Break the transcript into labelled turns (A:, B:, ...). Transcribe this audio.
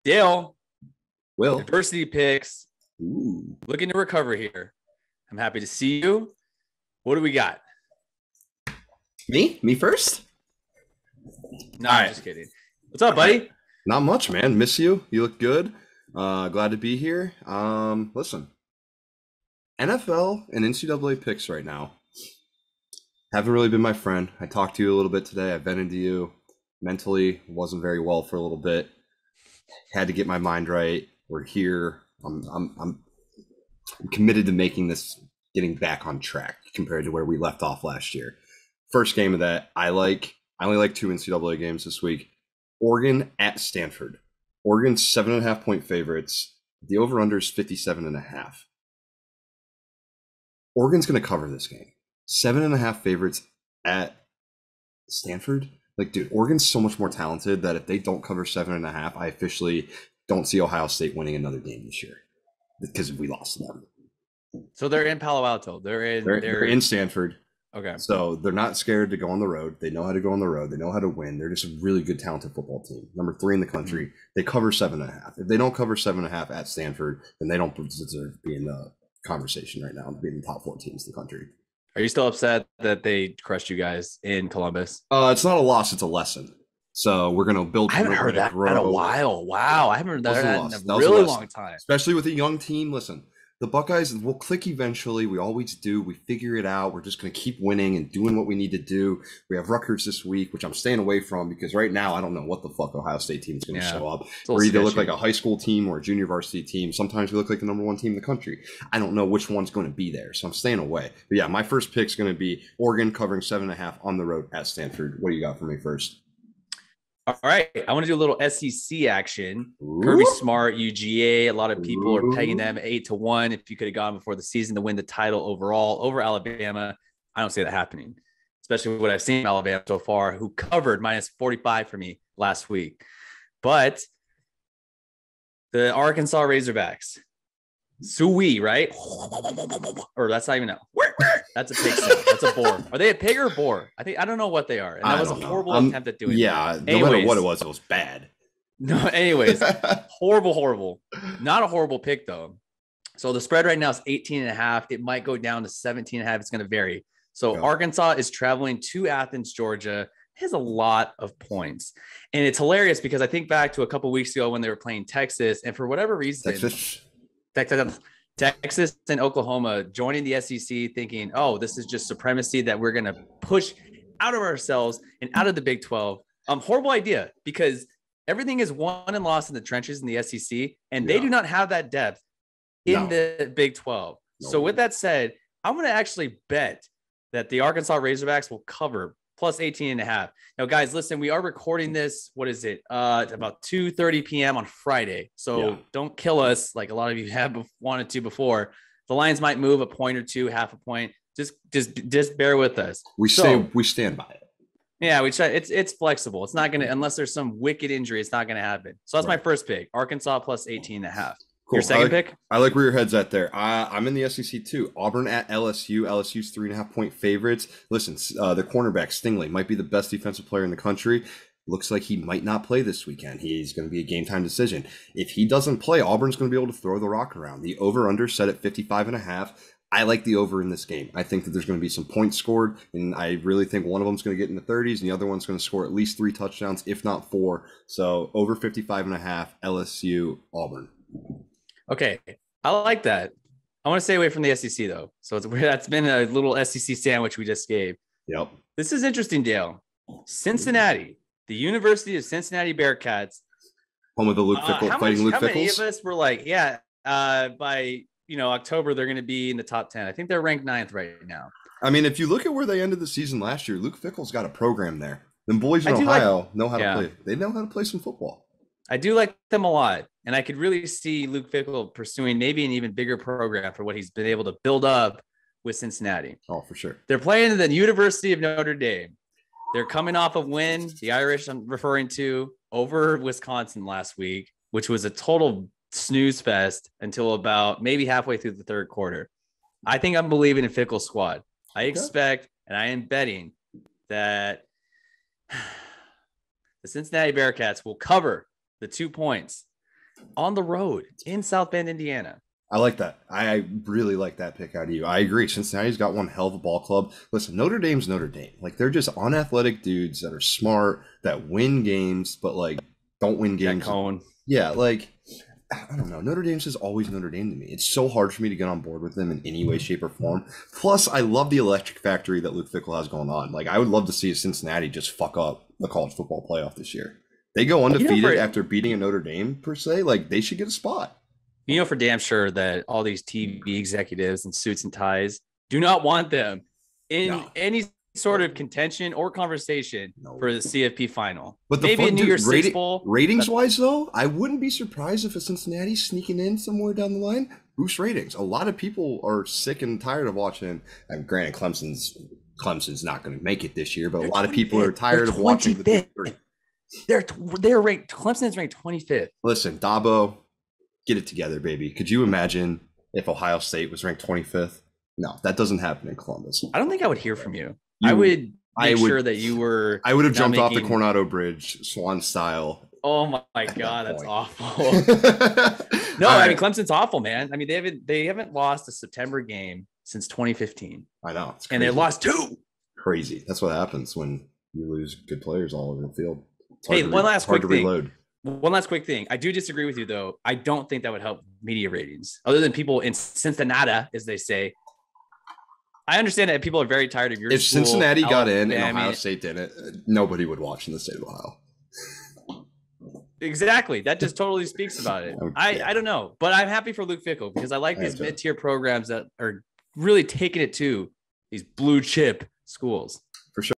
A: Dale,
B: Will.
A: diversity picks,
B: Ooh.
A: looking to recover here. I'm happy to see you. What do we got?
B: Me? Me first?
A: No,
B: All
A: I'm
B: right.
A: just kidding. What's up, buddy?
B: Not much, man. Miss you. You look good. Glad to be here. Listen, NFL and NCAA picks right now haven't really been my friend. I talked to you a little bit today. I vented to you. Mentally, wasn't very well for a little bit. Had to get my mind right. We're here. I'm committed to making this, getting back on track compared to where we left off last year. First game of that, I only like two NCAA games this week. Oregon at Stanford. Oregon's 7.5 point favorites. The over-under is 57.5. Oregon's going to cover this game. 7.5 favorites at Stanford. Like, dude, Oregon's so much more talented that if they don't cover 7.5, I officially don't see Ohio State winning another game this year because we lost to them.
A: So they're in Palo Alto. They're
B: in Stanford.
A: Okay.
B: So they're not scared to go on the road. They know how to go on the road. They know how to win. They're just a really good, talented football team. Number 3 in the country. Mm-hmm. They cover 7.5. If they don't cover 7.5 at Stanford, then they don't deserve to be in the conversation right now to be in the top 4 teams in the country.
A: Are you still upset that they crushed you guys in Columbus?
B: It's not a loss. It's a lesson. So we're going to build.
A: I haven't heard that in a while. Wow. I haven't heard that in a really long time.
B: Especially with a young team. Listen, the Buckeyes will click eventually. We always do. We figure it out. We're just going to keep winning and doing what we need to do. We have Rutgers this week, which I'm staying away from because right now I don't know what the fuck Ohio State team is going to show up. We either look like a high school team or a junior varsity team. Sometimes we look like the number 1 team in the country. I don't know which one's going to be there, so I'm staying away. But yeah, my first pick is going to be Oregon covering 7.5 on the road at Stanford. What do you got for me first?
A: All right. I want to do a little SEC action. Ooh. Kirby Smart, UGA. A lot of people are pegging them 8-1. If you could have gone before the season to win the title overall over Alabama, I don't see that happening, especially with what I've seen from Alabama so far, who covered minus 45 for me last week. But the Arkansas Razorbacks, Suey, right? Or that's not even a. That's a pig sound. That's a boar. Are they a pig or a boar? I don't know what they are. And that was a horrible attempt at doing
B: that. Yeah, no matter what it was bad.
A: No, anyways, horrible. Not a horrible pick, though. So the spread right now is 18.5. It might go down to 17.5. It's going to vary. So Arkansas is traveling to Athens, Georgia. It has a lot of points. And it's hilarious because I think back to a couple weeks ago when they were playing Texas. And for whatever reason, Texas and Oklahoma joining the SEC thinking, oh, this is just supremacy that we're going to push out of ourselves and out of the Big 12. Horrible idea because everything is won and lost in the trenches in the SEC, and they do not have that depth in the Big 12. No. So with that said, I'm going to actually bet that the Arkansas Razorbacks will cover plus 18.5. Now, guys, listen, we are recording this. What is it? About 2:30 p.m. on Friday. So don't kill us like a lot of you have wanted to before. The lines might move a point or two, half a point. Just bear with us.
B: We stand by it.
A: Yeah, we try. It's flexible. It's not going to, unless there's some wicked injury, it's not going to happen. So that's my first pick, Arkansas plus 18.5. Cool. Your second pick?
B: I like where your head's at there. I'm in the SEC too. Auburn at LSU. LSU's 3.5 point favorites. Listen, the cornerback Stingley might be the best defensive player in the country. Looks like he might not play this weekend. He's going to be a game time decision. If he doesn't play, Auburn's going to be able to throw the rock around. The over-under set at 55.5. I like the over in this game. I think that there's going to be some points scored, and I really think one of them's going to get in the 30s, and the other one's going to score at least 3 touchdowns, if not 4. So over 55.5, LSU, Auburn.
A: Okay, I like that. I want to stay away from the SEC, though. So that's been a little SEC sandwich we just gave.
B: Yep.
A: This is interesting, Dale. Cincinnati, the University of Cincinnati Bearcats.
B: Home of the Luke Fickle, fighting Luke Fickles. How
A: many of us were like, by October, they're going to be in the top 10. I think they're ranked 9th right now.
B: I mean, if you look at where they ended the season last year, Luke Fickle's got a program there. Them boys in Ohio know how to play. They know how to play some football.
A: I do like them a lot. And I could really see Luke Fickle pursuing maybe an even bigger program for what he's been able to build up with Cincinnati.
B: Oh, for sure.
A: They're playing the University of Notre Dame. They're coming off of win, the Irish I'm referring to, over Wisconsin last week, which was a total snooze fest until about maybe halfway through the third quarter. I think I'm believing in Fickle's squad. I expect, and I am betting that the Cincinnati Bearcats will cover the 2 points. on the road in South Bend, Indiana.
B: I like that. I really like that pick out of you. I agree. Cincinnati's got one hell of a ball club. Listen, Notre Dame's Notre Dame. Like, they're just unathletic dudes that are smart, that win games, but like don't win games. Yeah, like I don't know. Notre Dame's just always Notre Dame to me. It's so hard for me to get on board with them in any way, shape, or form. Plus, I love the electric factory that Luke Fickell has going on. Like, I would love to see Cincinnati just fuck up the college football playoff this year. They go undefeated after beating a Notre Dame, per se. Like, they should get a spot.
A: You know for damn sure that all these TV executives in suits and ties do not want them in any sort of contention or conversation for the CFP final.
B: But
A: maybe a New Year's Six Bowl.
B: Ratings-wise, though, I wouldn't be surprised if a Cincinnati sneaking in somewhere down the line boosts ratings. A lot of people are sick and tired of watching. And granted, Clemson's not going to make it this year, but a lot of people are tired of watching the Big Three.
A: They're ranked. Clemson's ranked 25th.
B: Listen, Dabo, get it together, baby. Could you imagine if Ohio State was ranked 25th? No, that doesn't happen in Columbus.
A: I don't think I would hear from you. I would make sure that you were.
B: I would have jumped off the Coronado Bridge, Swan style.
A: Oh my God, that's awful. No, I mean Clemson's awful, man. I mean they haven't lost a September game since 2015.
B: I know,
A: and they lost 2.
B: Crazy. That's what happens when you lose good players all over the field.
A: Hey, one last quick thing. One last quick thing. I do disagree with you, though. I don't think that would help media ratings, other than people in Cincinnati, as they say. I understand that people are very tired of your
B: If
A: school,
B: Cincinnati got in and Ohio State didn't, nobody would watch in the state of Ohio.
A: Exactly. That just totally speaks about it. I don't know, but I'm happy for Luke Fickell because I like these mid-tier programs that are really taking it to these blue chip schools.